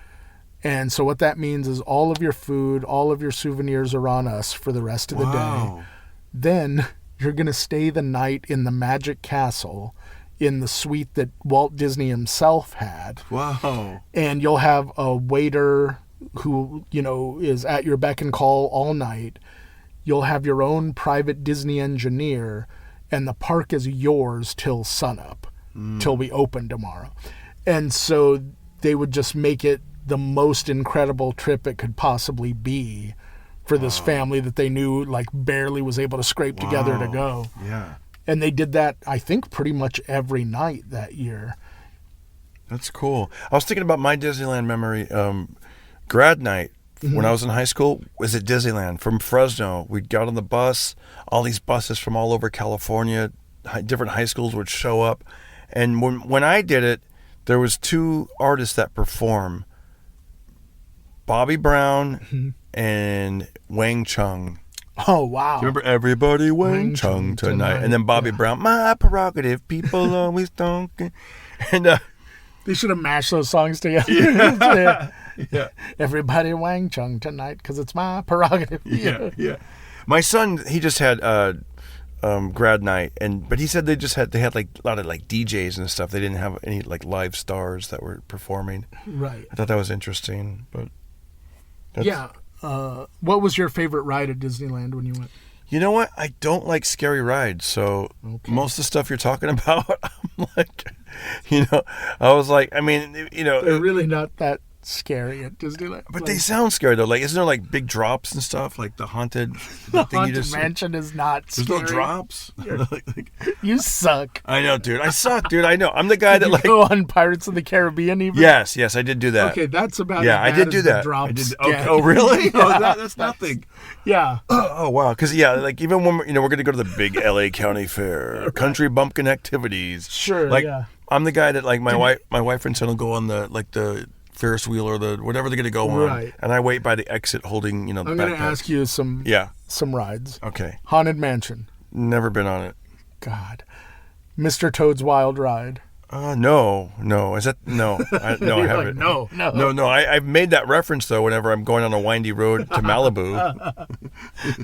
And so what that means is all of your food, all of your souvenirs are on us for the rest of the day. Then you're going to stay the night in the Magic Castle in the suite that Walt Disney himself had. Wow. And you'll have a waiter who, is at your beck and call all night. You'll have your own private Disney engineer, and the park is yours till sunup, till we open tomorrow. And so they would just make it the most incredible trip it could possibly be for this family that they knew like barely was able to scrape together to go. Yeah. And they did that, I think, pretty much every night that year. That's cool. I was thinking about my Disneyland memory. Grad night when I was in high school was at Disneyland from Fresno. We got on the bus. All these buses from all over California, different high schools would show up. And when I did it, there was 2 artists that perform. Bobby Brown and Wang Chung. Oh, wow. Do you remember Everybody Wang Chung tonight? And then Bobby Brown, my prerogative, people always don't. And they should have mashed those songs together. Yeah. Everybody Wang Chung tonight because it's my prerogative. Yeah. My son, he just had grad night, but he said they had like a lot of like DJs and stuff. They didn't have any like live stars that were performing. Right. I thought that was interesting, but yeah. What was your favorite ride at Disneyland when you went? You know what? I don't like scary rides, so most of the stuff you're talking about, I'm like, I was like, I mean, they're really not that scary at Disneyland. But they sound scary though. Like, isn't there like big drops and stuff? Like the haunted The thing Haunted Mansion is not There's scary. no drops. You suck. I know, dude. I suck, dude. I know. I'm the guy that You like. go on Pirates of the Caribbean even? Yes, I did do that. Okay, that's about Yeah, as I did bad do as the that. drops I did. get. Oh, really? Oh, that's nothing. Yeah. Oh wow, because like even when we're gonna go to the big LA County Fair, country bumpkin activities. Sure. Like yeah. I'm the guy that like my wife and son will go on the Ferris wheel or the whatever they're gonna go on, Right. and I wait by the exit holding the I'm going to backpack. ask you some rides. Okay. Haunted Mansion. Never been on it. God. Mr. Toad's Wild Ride. No. Is that no? I You're haven't. like, no. I've made that reference though. Whenever I'm going on a windy road to Malibu.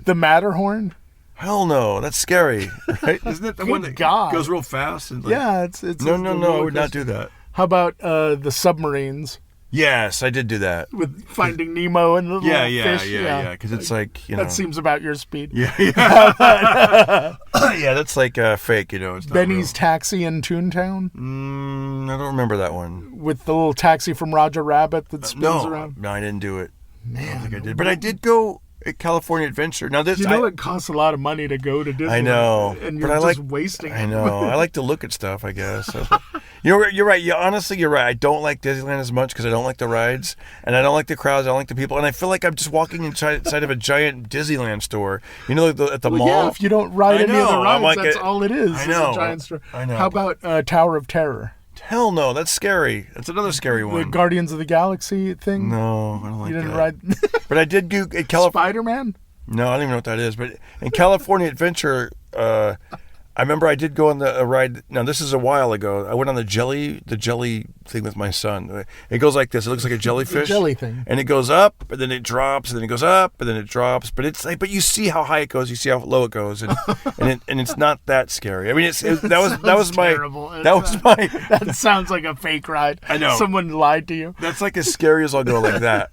The Matterhorn. Hell no, that's scary, right? Isn't it the one that God. goes real fast? And Yeah, it's No, I would not do that. How about the submarines Yes, I did do that. with Finding Nemo and the little fish? Yeah. Because it's like That seems about your speed. Yeah. Yeah, that's like fake. It's not Benny's Taxi in Toontown real. I don't remember that one. with the little taxi from Roger Rabbit that spins around. No, I didn't do it. I don't think I Man, did, but I did go at California Adventure. Now this, it costs a lot of money to go to Disney. I know, and but you're I just wasting. I know. I like to look at stuff, I guess. You're right. Yeah, honestly, you're right. I don't like Disneyland as much because I don't like the rides, and I don't like the crowds. I don't like the people, and I feel like I'm just walking inside of a giant Disneyland store. At the mall. Yeah, if you don't ride any of the rides, like that's all it is. I know. It's a giant store. I know. How about Tower of Terror? Hell no, that's scary. That's another scary The one. Guardians of the Galaxy thing? No, I don't like You didn't that. ride But I did do at California. Spider-Man? No, I don't even know what that is. But in California Adventure, I remember I did go on a ride. Now this is a while ago. I went on the jelly thing with my son. It goes like this. It looks like a jellyfish. The jelly thing. And it goes up, and then it drops, and then it goes up, and then it drops. But it's like, but you see how high it goes, you see how low it goes, and it's not that scary. I mean, that was my terrible. That sounds like a fake ride. I know. Someone lied to you. That's like as scary as I'll go like that.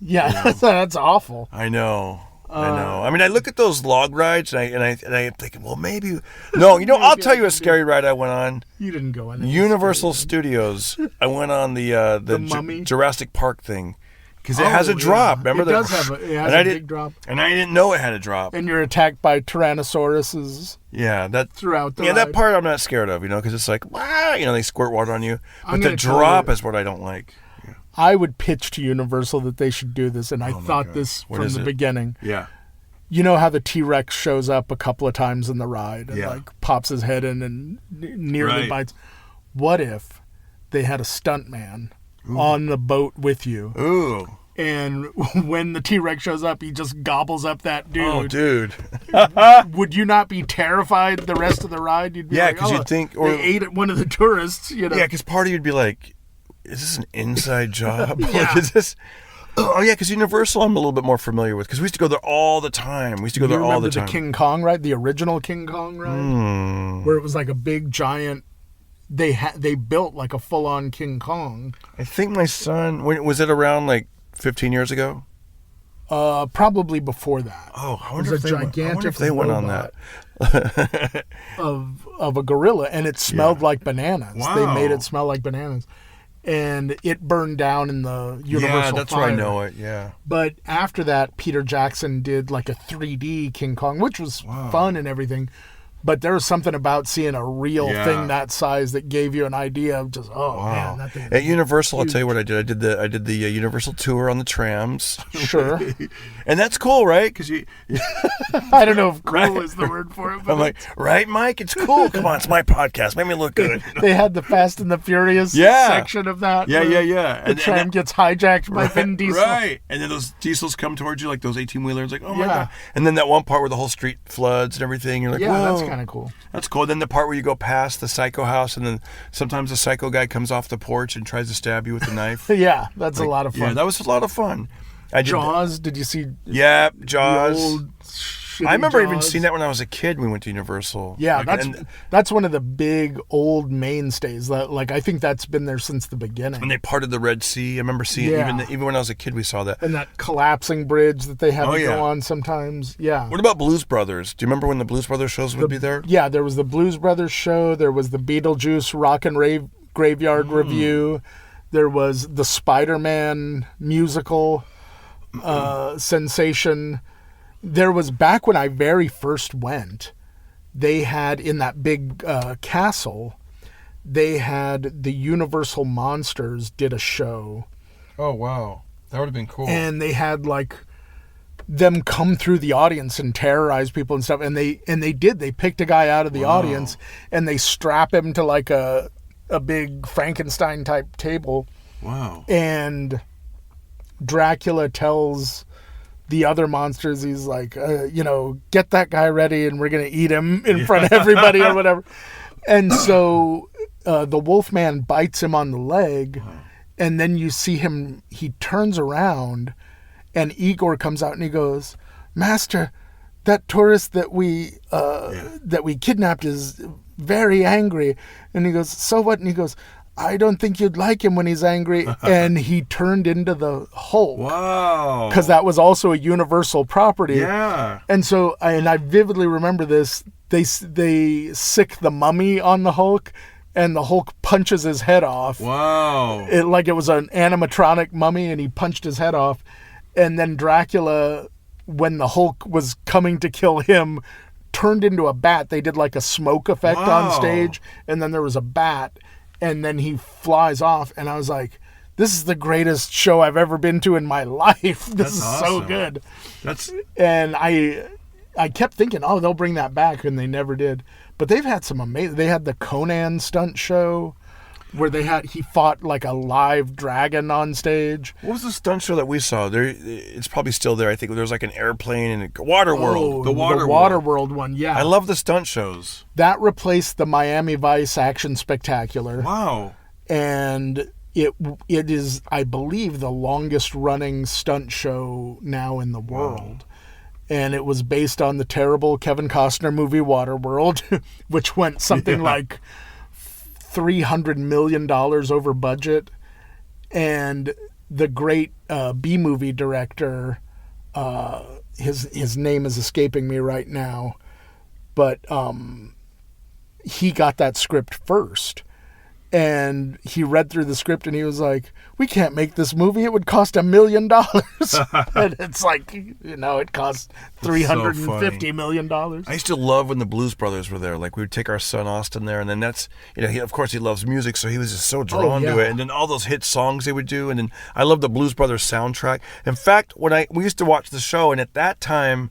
Yeah, that's awful. I know. I mean, I look at those log rides and I'm thinking, well, maybe. No, I'll tell you a scary ride I went on. You didn't go on Universal Studios. I went on the Mummy? Jurassic Park thing because it has a drop. Remember it that? does have a big drop. And I didn't know it had a drop. And you're attacked by Tyrannosauruses throughout the ride. that part I'm not scared of, because it's like, wow, they squirt water on you. But the gonna tell drop you- is what I don't like. I would pitch to Universal that they should do this, and I thought God. this What from is the it? beginning. Yeah. You know how the T-Rex shows up a couple of times in the ride and Yeah. pops his head in and nearly Right. bites. What if they had a stuntman on the boat with you, Ooh. and when the T-Rex shows up, he just gobbles up that dude? Oh, dude. Would you not be terrified the rest of the ride? You'd be Yeah, like, 'cause you'd think- or- they ate at one of the tourists. Yeah, because part of you'd be like, is this an inside job? Yeah. Like, is this? Oh, yeah, because Universal I'm a little bit more familiar with because we used to go there all the time. We used to go You there all remember the time. King Kong ride, the original King Kong ride, where it was like a big giant. They built like a full-on King Kong. I think my son, was it around like 15 years ago? Probably before that. Oh, I It was wonder a if they went, I gigantic wonder if they went on robot that. of a gorilla, and it smelled like bananas. Wow. They made it smell like bananas, and it burned down in the Universal Yeah, that's fire. where I know it. Yeah. But after that, Peter Jackson did like a 3D King Kong, which was fun and everything. But there was something about seeing a real thing that size that gave you an idea of just, man, that thing. At Universal, I'll tell you what I did. I did the Universal tour on the trams. Sure. And that's cool, right? Because I don't know if cool is the word for it, but I'm like, right, Mike? It's cool. Come on, it's my podcast. Make me look good. they had the Fast and the Furious section of that. Yeah, where yeah. The tram gets hijacked by Vin Diesel. Right. And then those diesels come towards you, like those 18-wheelers, like, oh my Yeah. God. And then that one part where the whole street floods and everything, you're like, Yeah, whoa. that's kind of cool. That's cool. Then the part where you go past the psycho house, and then sometimes the psycho guy comes off the porch and tries to stab you with a knife. Yeah, that's a lot of fun. Yeah, that was a lot of fun. Jaws, did you see Yeah, the Jaws. old shitty I remember even Jaws? seeing that when I was a kid. We went to Universal. Yeah, Like, that's one of the big old mainstays. Like I think that's been there since the beginning. when they parted the Red Sea. I remember seeing even when I was a kid, we saw that. And that collapsing bridge that they have to yeah. go on sometimes. Yeah. What about Blues Brothers? Do you remember when the Blues Brothers shows would be there? Yeah, there was the Blues Brothers show. There was the Beetlejuice Rock and Rave Graveyard Review. There was the Spider-Man musical sensation. There was, back when I very first went, they had in that big castle, they had the Universal Monsters did a show. Oh, wow. That would have been cool. And they had like them come through the audience and terrorize people and stuff. And they did. They picked a guy out of the audience and they strap him to like a big Frankenstein type table. Wow. And Dracula tells the other monsters, he's like, get that guy ready and we're going to eat him in front of everybody or whatever. And so the Wolfman bites him on the leg, and then you see him, he turns around, and Igor comes out and he goes, Master, that tourist that we kidnapped is very angry. And he goes, so what? And he goes, I don't think you'd like him when he's angry. And he turned into the Hulk. Wow. Because that was also a Universal property. Yeah. And so, and I vividly remember this, they sick the mummy on the Hulk, and the Hulk punches his head off. Wow. It was an animatronic mummy, and he punched his head off. And then Dracula, when the Hulk was coming to kill him, turned into a bat. They did like a smoke effect on stage, and then there was a bat. And then he flies off, and I was like, this is the greatest show I've ever been to in my life. This is awesome. So good. And I kept thinking, oh, they'll bring that back, and they never did. But they've had some amazing... They had the Conan stunt show where he fought like a live dragon on stage. What was the stunt show that we saw? It's probably still there. I think there was like an airplane and Waterworld. The Waterworld one, yeah. I love the stunt shows. That replaced the Miami Vice Action Spectacular. Wow. And it is, I believe, the longest running stunt show now in the world. Wow. And it was based on the terrible Kevin Costner movie Waterworld, which went something like $300 million over budget. And the great B-movie director, his name is escaping me right now, but he got that script first. And he read through the script and he was like, we can't make this movie. It would cost $1 million. And it's like, it cost $350 million. I used to love when the Blues Brothers were there. Like, we would take our son Austin there, and then that's, of course he loves music, so he was just so drawn to it. And then all those hit songs they would do. And then I love the Blues Brothers soundtrack. In fact, we used to watch the show, and at that time,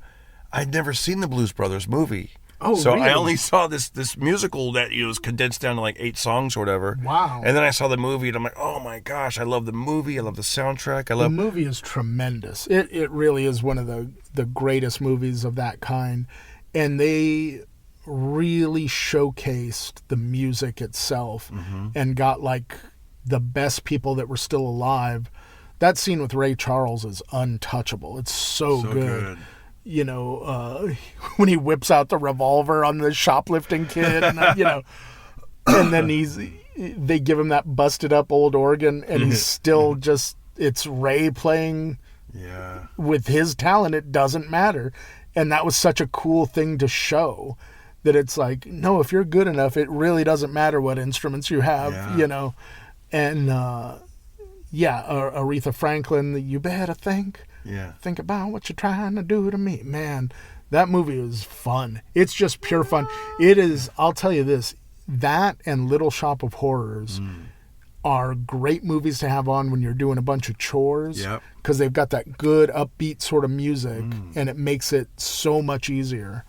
I'd never seen the Blues Brothers movie. Oh, so really? I only saw this musical that was condensed down to like 8 songs or whatever. Wow. And then I saw the movie, and I'm like, oh my gosh, I love the movie. I love the soundtrack. The movie is tremendous. It really is one of the greatest movies of that kind. And they really showcased the music itself and got like the best people that were still alive. That scene with Ray Charles is untouchable. It's so good. When he whips out the revolver on the shoplifting kid, and and then they give him that busted up old organ, and he's still it's Ray playing with his talent. It doesn't matter. And that was such a cool thing to show, that it's like, no, if you're good enough, it really doesn't matter what instruments you have, and Aretha Franklin, you better think. Yeah. Think about what you're trying to do to me. Man, that movie was fun. It's just pure fun. It is, I'll tell you this, that and Little Shop of Horrors are great movies to have on when you're doing a bunch of chores. Because they've got that good, upbeat sort of music, and it makes it so much easier.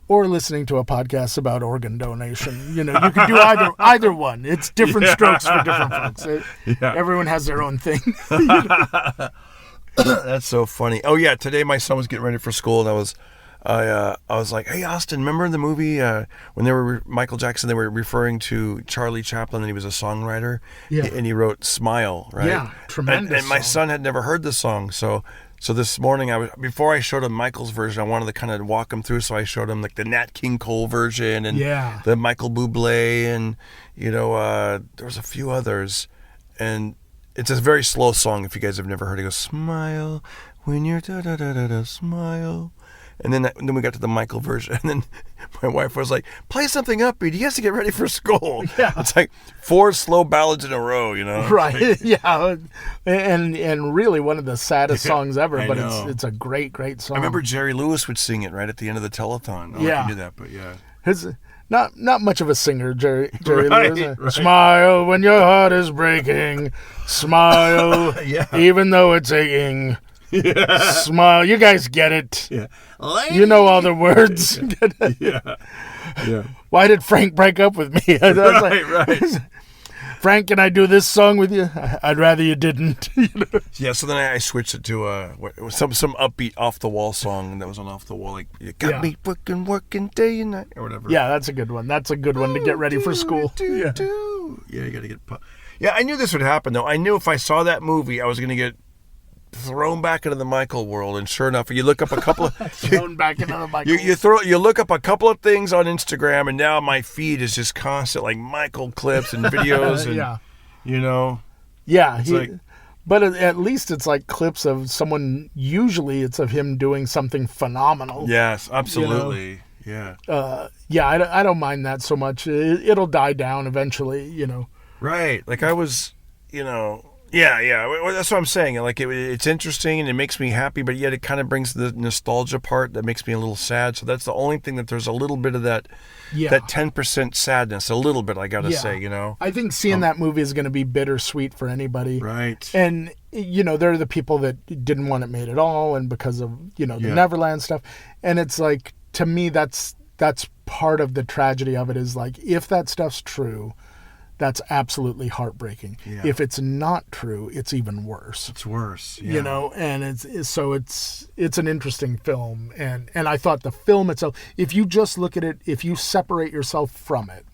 Or listening to a podcast about organ donation. You can do either one. It's different strokes for different folks. Everyone has their own thing. That's so funny. Oh yeah, today my son was getting ready for school, and I was like, "Hey Austin, remember the movie when they were Michael Jackson? They were referring to Charlie Chaplin, and he was a songwriter, and he wrote Smile, right? Yeah, tremendous. And my son had never heard the song, so this morning before I showed him Michael's version, I wanted to kind of walk him through, so I showed him like the Nat King Cole version and the Michael Bublé, and there was a few others, and it's a very slow song. If you guys have never heard it, goes smile when you're da da da da da smile, and then we got to the Michael version, and then my wife was like, play something upbeat. He has to get ready for school. Yeah. It's like 4 slow ballads in a row, you know? Right. Like, Yeah. And really one of the saddest songs ever, I but know. it's a great song. I remember Jerry Lewis would sing it right at the end of the telethon. I don't know if you knew that, but yeah. His not much of a singer, Jerry Right, Lewis. right. Smile when your heart is breaking. Smile even though it's aching. Yeah. Smile. You guys get it. Yeah. You know all the words. Yeah. Yeah. Why did Frank break up with me? I was like, Right. Frank, can I do this song with you? I'd rather you didn't. Yeah, so then I switched it to some upbeat off the wall song that was on Off the Wall, like you got me working day and night or whatever. Yeah, that's a good one. That's a good one to get ready for school. Yeah, you got to get. Yeah, I knew this would happen though. I knew if I saw that movie, I was going to get thrown back into the Michael world, and sure enough, you look up a couple of Thrown back into the Michael. you look up a couple of things on Instagram, and now my feed is just constant like Michael clips and videos, and Yeah. you know, Yeah, like- but at least it's like clips of someone. Usually, it's of him doing something phenomenal. yes, absolutely, yeah, Yeah, I don't mind that so much. It'll die down eventually, you know. right. Like I was, you know. Yeah. Well, that's what I'm saying. Like it's interesting and it makes me happy, but yet it kind of brings the nostalgia part that makes me a little sad. So that's the only thing that there's a little bit of that 10% sadness, a little bit. I gotta say, you know. I think seeing that movie is going to be bittersweet for anybody. Right. And you know, there are the people that didn't want it made at all, and because of the Neverland stuff, and it's like to me that's part of the tragedy of it is like if that stuff's true. That's absolutely heartbreaking. Yeah. If it's not true, it's even worse. It's worse. Yeah. You know, and it's an interesting film, and I thought the film itself, if you just look at it, if you separate yourself from it,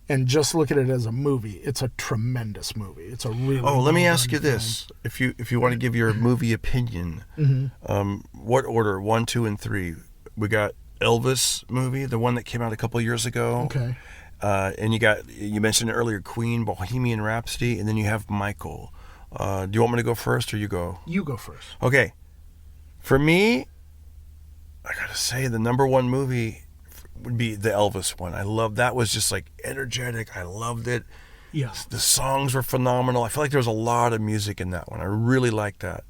and just look at it as a movie, it's a tremendous movie. It's a really. Oh, let me ask you well-done this: if you want to give your movie opinion, what order? 1, 2, and 3? We got Elvis movie, the one that came out a couple years ago. film. Okay. And you mentioned earlier Queen, Bohemian Rhapsody, and then you have Michael. Do you want me to go first or you go? You go first. Okay. For me, I gotta say the number one movie would be the Elvis one. I love that. Was just like energetic. I loved it. Yeah. The songs were phenomenal. I feel like there was a lot of music in that one. I really liked that.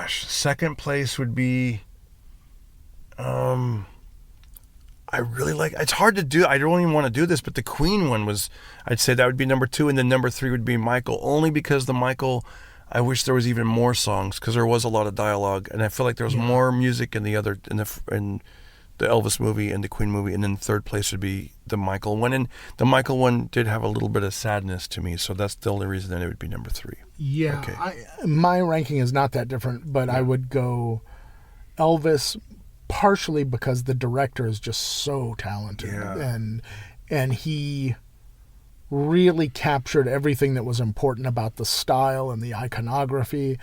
Second place would be I really like, it's hard to do, I don't even want to do this, but the Queen one was, I'd say that would be number 2, and then number 3 would be Michael, only because the Michael, I wish there was even more songs, because there was a lot of dialogue, and I feel like there was more music in the Elvis movie and the Queen movie, and then third place would be the Michael one, and the Michael one did have a little bit of sadness to me, so that's the only reason that it would be number 3. Yeah. Okay. My ranking is not that different, but I would go Elvis, partially because the director is just so talented, and he really captured everything that was important about the style and the iconography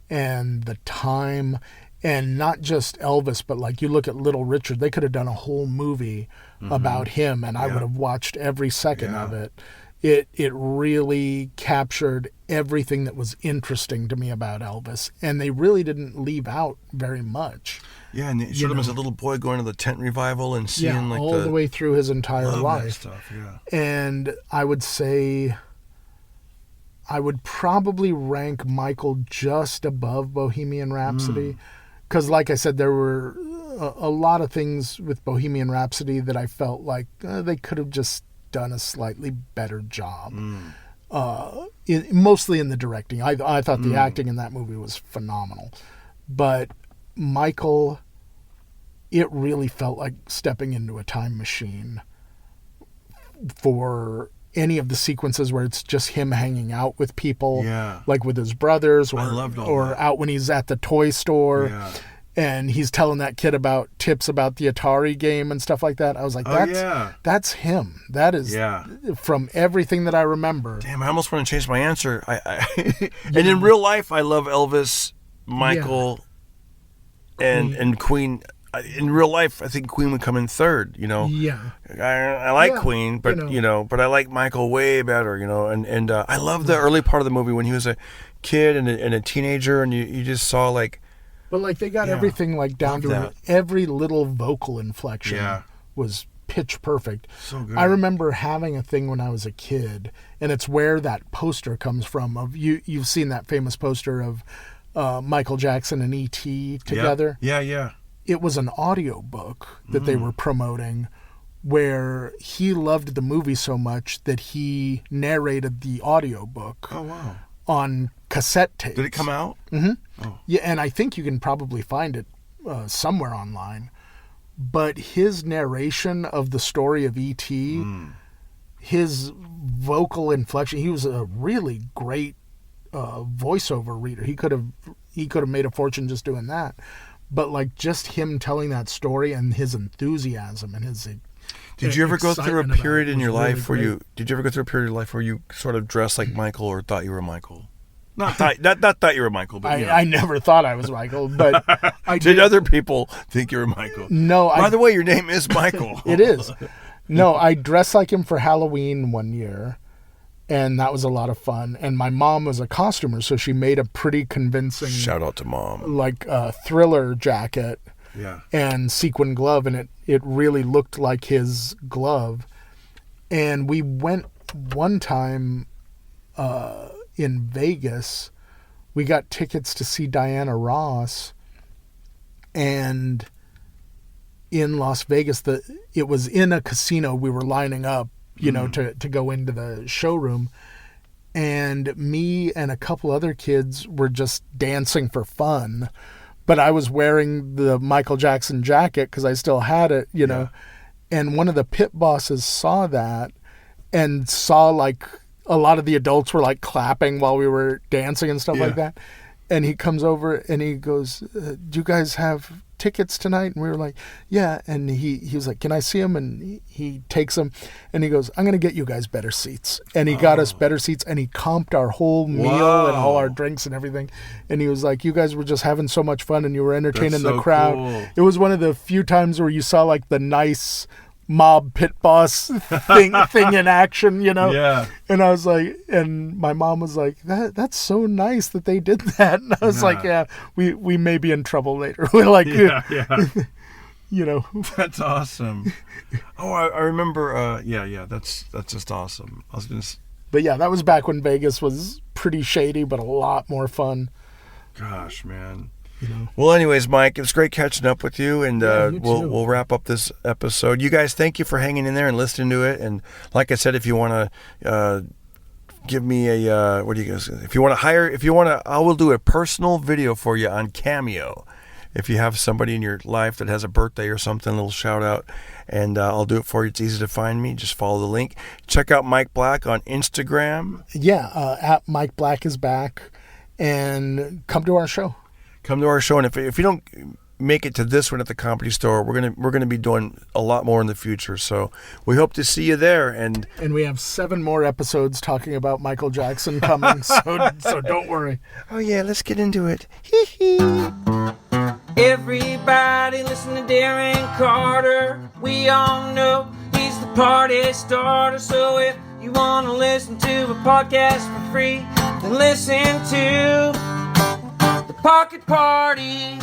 and the time, and not just Elvis, but like you look at Little Richard, they could have done a whole movie about him, and I would have watched every second of it. It really captured everything that was interesting to me about Elvis, and they really didn't leave out very much. Yeah, and it showed him as a little boy going to the tent revival and seeing like all the way through his entire love life. that stuff, yeah. And I would say I would probably rank Michael just above Bohemian Rhapsody, because like I said, there were a lot of things with Bohemian Rhapsody that I felt like they could have just done a slightly better job. Mostly in the directing. I thought the acting in that movie was phenomenal. But Michael, it really felt like stepping into a time machine for any of the sequences where it's just him hanging out with people, like with his brothers, or that. out when he's at the toy store. Yeah. And he's telling that kid about tips about the Atari game and stuff like that. I was like, that's him. That is from everything that I remember. Damn, I almost want to change my answer. And in real life, I love Elvis, Michael, and Queen. In real life, I think Queen would come in third, you know. Yeah. I like Queen, but but I like Michael way better, you know. And I love the early part of the movie when he was a kid and a teenager, and you just saw like But like they got Yeah. everything like down to Love every little vocal inflection Yeah. was pitch perfect. So good. I remember having a thing when I was a kid, and it's where that poster comes from. Of you've seen that famous poster of Michael Jackson and E.T. together. Yeah. It was an audio book that they were promoting, where he loved the movie so much that he narrated the audio book Oh, wow. on cassette tapes. Did it come out? Yeah, and I think you can probably find it somewhere online. But his narration of the story of E.T., his vocal inflection, he was a really great voiceover reader. He could have made a fortune just doing that. But like just him telling that story and his enthusiasm and his Did you ever go through a excitement about period it in your was really life where great. did you ever go through a period of life where you sort of dressed like Michael or thought you were Michael? Not thought you were Michael, but I never thought I was Michael, but I did other people think you were Michael? No, By the way, your name is Michael. It is. No, I dressed like him for Halloween one year, and that was a lot of fun. And my mom was a costumer, so she made a pretty convincing, Shout out to Mom. like Thriller jacket Yeah. and sequin glove, and it really looked like his glove. And we went one time in Vegas. We got tickets to see Diana Ross, and in Las Vegas, it was in a casino. We were lining up, to go into the showroom, and me and a couple other kids were just dancing for fun. But I was wearing the Michael Jackson jacket because I still had it, And one of the pit bosses saw that and saw like a lot of the adults were like clapping while we were dancing and stuff like that. And he comes over and he goes, do you guys have tickets tonight? And we were like, yeah. And he was like, can I see them? And he takes them and he goes, I'm going to get you guys better seats. And he got us better seats, and he comped our whole meal and all our drinks and everything. And he was like, you guys were just having so much fun and you were entertaining That's the so crowd. cool. It was one of the few times where you saw like the nice mob pit boss thing in action, Yeah. And I was like, and my mom was like, that's so nice that they did that. And I was like, yeah, we may be in trouble later. We're like, Yeah. That's awesome. Oh, I remember. That's just awesome. I was gonna. But yeah, that was back when Vegas was pretty shady, but a lot more fun. Gosh, man. Well, anyways, Mike, it was great catching up with you, and you too. we'll wrap up this episode. You guys, thank you for hanging in there and listening to it. And like I said, if you want to give me a what do you guys? If you want to, I will do a personal video for you on Cameo. If you have somebody in your life that has a birthday or something, a little shout out, and I'll do it for you. It's easy to find me. Just follow the link. Check out Mike Black on Instagram. Yeah, at Mike Black is back, and come to our show. Come to our show, and if you don't make it to this one at the Comedy Store, we're gonna be doing a lot more in the future. So we hope to see you there. And we have 7 more episodes talking about Michael Jackson coming, so don't worry. oh yeah, let's get into it. Everybody listen to Darren Carter. We all know he's the party starter. So if you want to listen to a podcast for free, then listen to The Pocket Party.